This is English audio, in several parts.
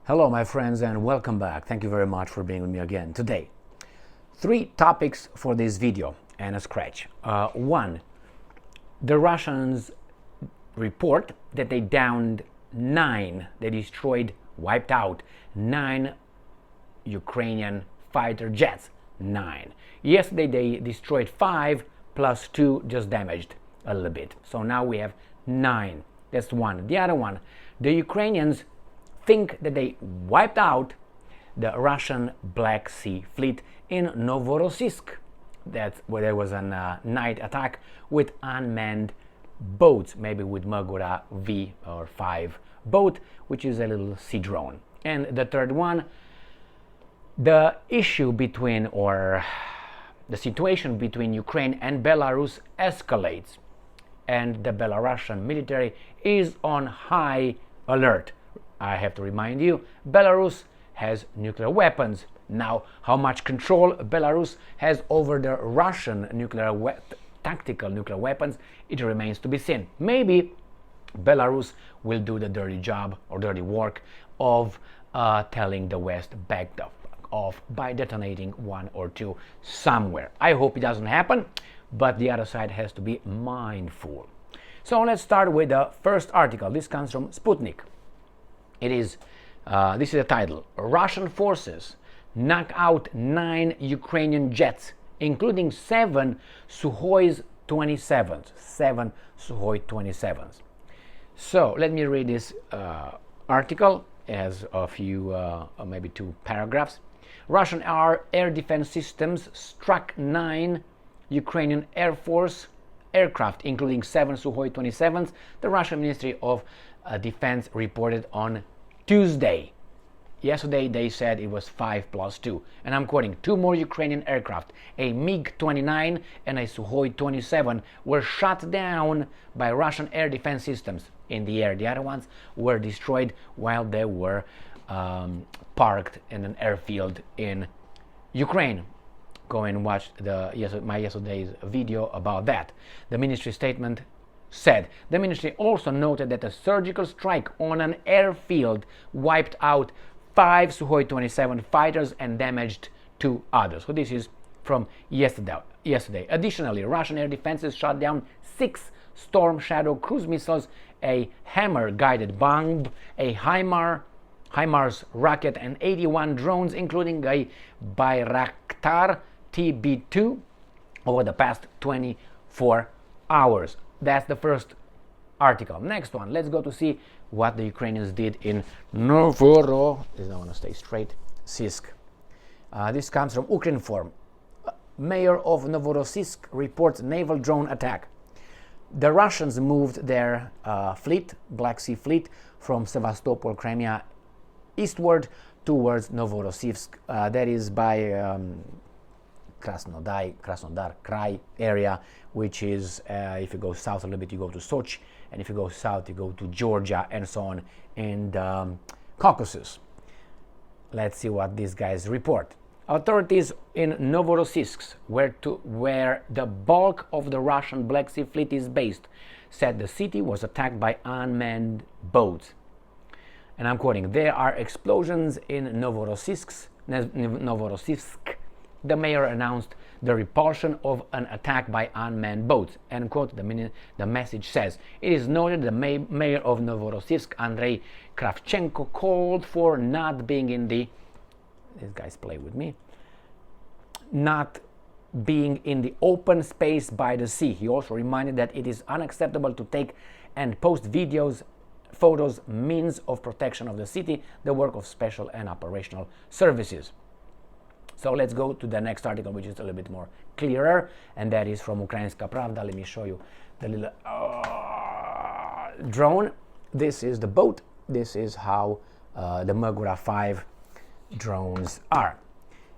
Hello my friends and welcome back. Thank you very much for being with me again today. 3 topics for this video and a scratch. One, the Russians report that they downed 9, they destroyed, wiped out 9 Ukrainian fighter jets. 9. Yesterday they destroyed 5 plus 2 just damaged a little bit. So now we have 9. That's one. The other one, the Ukrainians think that they wiped out the Russian Black Sea Fleet in Novorossiysk. That's where there was a night attack with unmanned boats, maybe with Magura V or 5 boat, which is a little sea drone. And the third one, the issue between, or the situation between Ukraine and Belarus escalates, and the Belarusian military is on high alert. I have to remind you, Belarus has nuclear weapons. Now, how much control Belarus has over the Russian tactical nuclear weapons, it remains to be seen. Maybe Belarus will do the dirty job or dirty work of telling the West back off by detonating 1 or 2 somewhere. I hope it doesn't happen, but the other side has to be mindful. So let's start with the first article. This comes from Sputnik. This is the title: Russian forces knock out 9 Ukrainian jets, including 7 Sukhoi 27s. 7 Sukhoi 27s. So let me read this article as a few, maybe 2 paragraphs. Russian air defense systems struck 9 Ukrainian Air Force aircraft, including 7 Sukhoi 27s, the Russian Ministry of Defense reported on Tuesday. Yesterday they said it was 5 plus 2. And I'm quoting, 2 more Ukrainian aircraft, a MiG-29 and a Sukhoi 27, were shot down by Russian air defense systems in the air. The other ones were destroyed while they were parked in an airfield in Ukraine. Go and watch my yesterday's video about that. The ministry statement said. The ministry also noted that a surgical strike on an airfield wiped out 5 Sukhoi 27 fighters and damaged 2 others. So this is from yesterday. Additionally, Russian air defenses shot down 6 Storm Shadow cruise missiles, a Hammer guided bomb, a HIMARS rocket, and 81 drones, including a Bayraktar TB2, over the past 24 hours. That's the first article. Next one, let's go to see what the Ukrainians did in Novorossiysk. This comes from Ukrinform. Mayor of Novorossiysk reports naval drone attack. The Russians moved their fleet, Black Sea Fleet, from Sevastopol, Crimea, eastward towards Novorossiysk. That is by Krasnodar Krai area, which is, if you go south a little bit, you go to Sochi, and if you go south, you go to Georgia, and so on, and Caucasus. Let's see what these guys report. Authorities in Novorossiysk, where the bulk of the Russian Black Sea Fleet is based, said the city was attacked by unmanned boats. And I'm quoting, there are explosions in Novorossiysk. The mayor announced the repulsion of an attack by unmanned boats. End quote. The message says, it is noted the mayor of Novorossiysk, Andrei Kravchenko, called for not being in the, these guys play with me, not being in the open space by the sea. He also reminded that it is unacceptable to take and post videos, photos, means of protection of the city, the work of special and operational services. So let's go to the next article, which is a little bit more clearer, and that is from Ukrainska Pravda. Let me show you the little drone. This is the boat. This is how the Magura 5 drones are.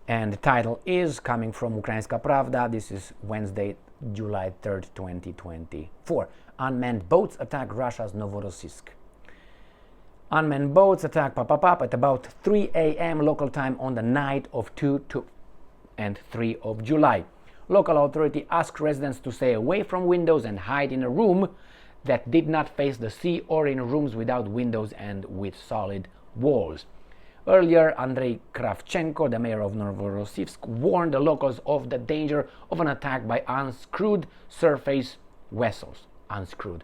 And the title is coming from Ukrainska Pravda. This is Wednesday, July 3rd, 2024. Unmanned boats attack Russia's Novorossiysk. Unmanned boats attack at about 3 a.m. local time on the night of 2 and 3 of July. Local authority asked residents to stay away from windows and hide in a room that did not face the sea or in rooms without windows and with solid walls. Earlier, Andrei Kravchenko, the mayor of Novorossiysk, warned the locals of the danger of an attack by unscrewed surface vessels. Unscrewed.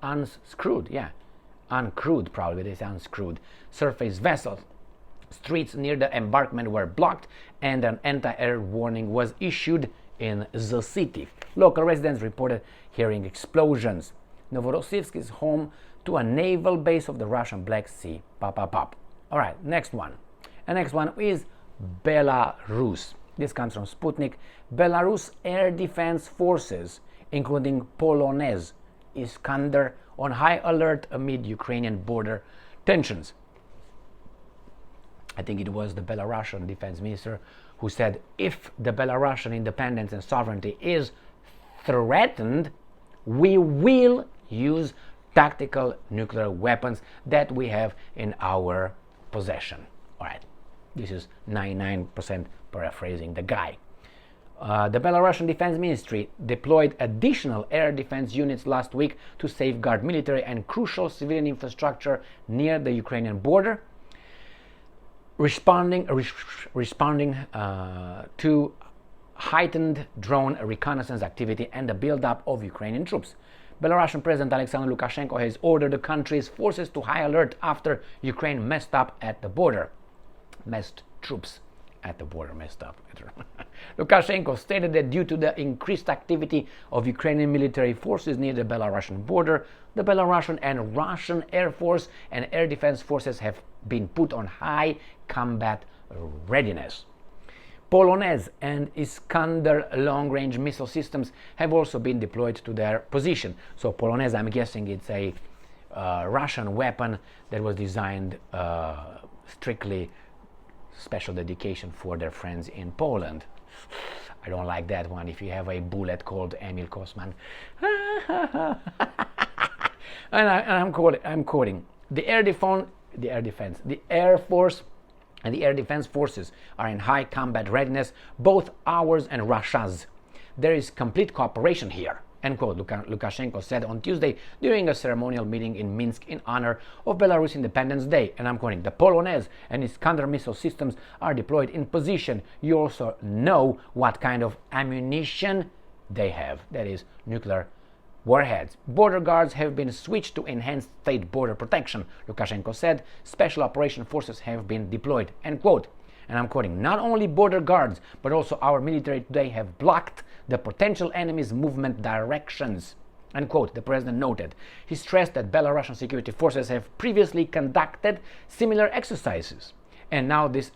Unscrewed, yeah. Uncrewed, probably they say unscrewed. Surface vessels. Streets near the embankment were blocked and an anti-air warning was issued in the city. Local residents reported hearing explosions. Novorossiysk is home to a naval base of the Russian Black Sea. All right, next one. The next one is Belarus. This comes from Sputnik. Belarus air defense forces, including Polonez, Iskander, on high alert amid Ukrainian border tensions. I think it was the Belarusian defense minister who said, if the Belarusian independence and sovereignty is threatened, we will use tactical nuclear weapons that we have in our possession. All right, this is 99% paraphrasing the guy. The Belarusian Defense Ministry deployed additional air defense units last week to safeguard military and crucial civilian infrastructure near the Ukrainian border, responding to heightened drone reconnaissance activity and the buildup of Ukrainian troops. Belarusian President Alexander Lukashenko has ordered the country's forces to high alert after Ukraine messed up at the border. Troops at the border messed up. Lukashenko stated that due to the increased activity of Ukrainian military forces near the Belarusian border, the Belarusian and Russian Air Force and Air Defense forces have been put on high combat readiness. Polonez and Iskander long-range missile systems have also been deployed to their position. So Polonez, I'm guessing it's a Russian weapon that was designed strictly special dedication for their friends in Poland. I don't like that one. If you have a bullet called Emil Kosman. I'm quoting. The Air Force and the Air Defense Forces are in high combat readiness, both ours and Russia's. There is complete cooperation here, end quote, Lukashenko said on Tuesday during a ceremonial meeting in Minsk in honor of Belarus Independence Day. And I'm quoting, the Polonez and its counter missile systems are deployed in position. You also know what kind of ammunition they have, that is, nuclear warheads. Border guards have been switched to enhance state border protection, Lukashenko said. Special operation forces have been deployed, end quote. And I'm quoting, not only border guards, but also our military today have blocked the potential enemy's movement directions, end quote, the president noted. He stressed that Belarusian security forces have previously conducted similar exercises, and now this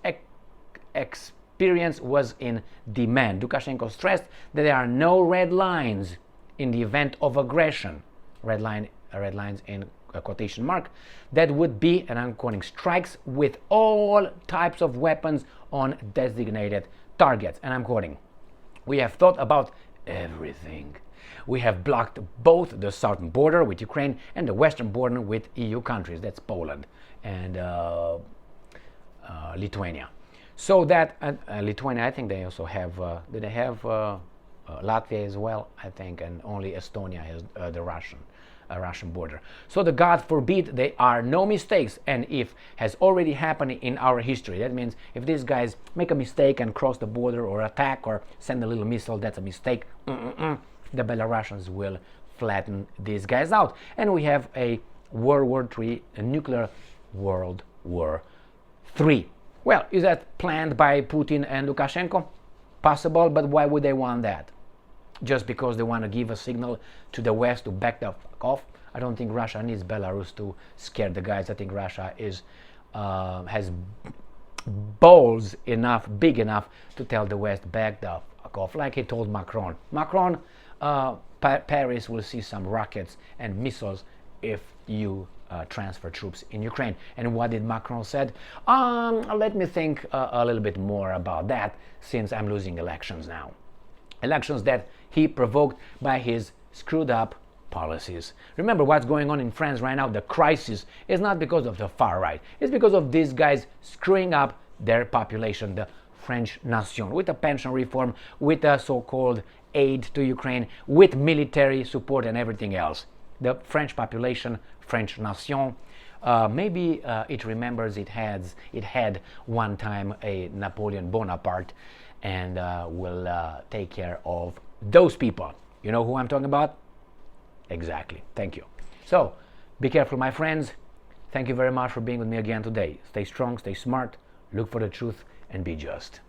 experience was in demand. Lukashenko stressed that there are no red lines in the event of aggression, red lines in a quotation mark, that would be, and I'm quoting, strikes with all types of weapons on designated targets. And I'm quoting, we have thought about everything. We have blocked both the southern border with Ukraine and the western border with EU countries, that's Poland and Lithuania. So that Lithuania, I think they also have, do they have Latvia as well, I think, and only Estonia has the Russian border. So the God forbid there are no mistakes, and if has already happened in our history, that means if these guys make a mistake and cross the border or attack or send a little missile, that's a mistake. The Belarusians will flatten these guys out, and we have a World War III, a nuclear World War III. Well, is that planned by Putin and Lukashenko? Possible, but why would they want that? Just because they want to give a signal to the West to back the fuck off? I don't think Russia needs Belarus to scare the guys. I think Russia is has balls enough, big enough to tell the West back the fuck off, like he told Macron. Macron, Paris will see some rockets and missiles if you transfer troops in Ukraine. And what did Macron said? Let me think a little bit more about that, since I'm losing elections now. Elections that he provoked by his screwed up policies. Remember what's going on in France right now? The crisis is not because of the far right. It's because of these guys screwing up their population, the French nation, with a pension reform, with a so-called aid to Ukraine, with military support and everything else. The French population, French nation, Maybe it remembers it had one time a Napoleon Bonaparte, and will take care of those people. You know who I'm talking about? Exactly. Thank you. So, be careful, my friends. Thank you very much for being with me again today. Stay strong, stay smart, look for the truth, and be just.